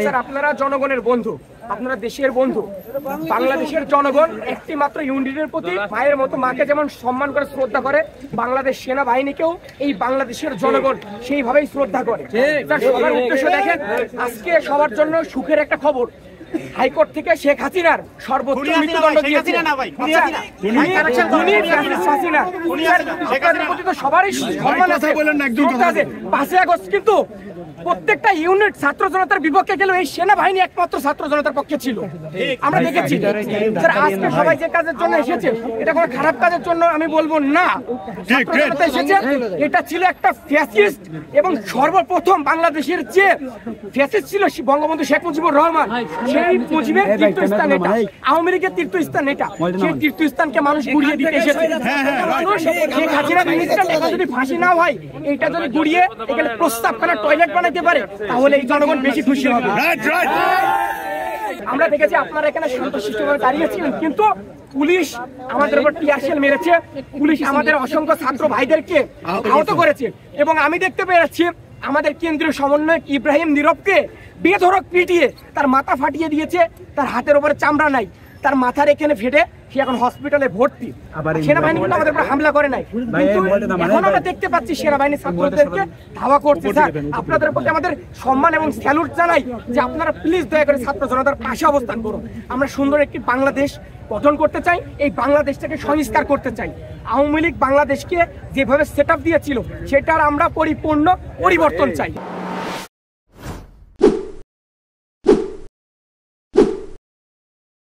Sir আপনারা জনগণের বন্ধু, আপনারা দেশের বন্ধু। বাংলাদেশের জনগণ একটি মাত্র ইউনিটের প্রতি ভাইয়ের মতো মাকে যেমন সম্মান করে শ্রদ্ধা করে, বাংলাদেশ সেনাবাহিনীকেও এই বাংলাদেশের জনগণ সেইভাবেই শ্রদ্ধা করে। সবার উদ্দেশ্য দেখেন, আজকে সবার জন্য সুখের একটা খবর, হাইকোর্ট থেকে শেখ হাসিনার সর্বোচ্চ মৃত্যুদণ্ড দিয়েছে। সবারই সম্মান আছে। 5 আগস্ট কিন্তু প্রত্যেকটা ইউনিট ছাত্র জনতার বিপক্ষে গেল, এই সেনাবাহিনী একমাত্র ছাত্র জনতার পক্ষে ছিল। আমরা দেখেছি আজকে সবাই যে কাজের জন্য এসেছে, এটা কোনো খারাপ কাজের জন্য আমি বলবো না। এসেছে, এটা ছিল একটা ফ্যাসিস্ট, এবং সর্বপ্রথম বাংলাদেশের যে ফ্যাসিস্ট ছিল বঙ্গবন্ধু শেখ মুজিবুর রহমান, সেই মুজিবের তীর্থস্থান এটা, আওয়ামী লীগের তীর্থস্থান এটা। সেই তীর্থস্থানকে মানুষ গুড়িয়ে দিতে এসেছে। শেখ হাসিনা মিনিস্টার যদি ফাঁসি না হয়, এইটা যদি গুড়িয়ে এখানে প্রস্তাবখানা টয়লেট বানাইতে পারে, তাহলে এই জনগণ বেশি খুশি হবে। আমরা দেখেছি আপনারা এখানে শান্তশিষ্টভাবে দাঁড়িয়েছিলেন, কিন্তু পুলিশ আমাদের উপর টিয়ারশেল মেরেছে, পুলিশ আমাদের অসংখ্য ছাত্র ভাইদেরকে আহত করেছে। এবং আমি দেখতে পেয়েছি আমাদের কেন্দ্রীয় সমন্বয়ক ইব্রাহিম নীরবকে বেধড়ক পিটিয়ে তার মাথা ফাটিয়ে দিয়েছে, তার হাতের উপরে চামড়া নাই, তার মাথার এখানে ফেটে সে এখন হসপিটালে ভর্তি। সেনাবাহিনী কিন্তু আমাদের উপর হামলা করে নাই, কিন্তু এখন আমরা দেখতে পাচ্ছি সেনাবাহিনী ছাত্রদেরকে ধাওয়া করছে। স্যার আপনাদের প্রতি আমাদের সম্মান এবং স্যালুট জানাই যে আপনারা প্লিজ দয়া করে ছাত্র জনতার পাশে অবস্থান করুন। আমরা সুন্দর একটি বাংলাদেশ গঠন করতে চাই, এই বাংলাদেশটাকে সংস্কার করতে চাই। আওয়ামী লীগ বাংলাদেশকে যেভাবে সেট আপ দিয়েছিল, সেটার আমরা পরিপূর্ণ পরিবর্তন চাই।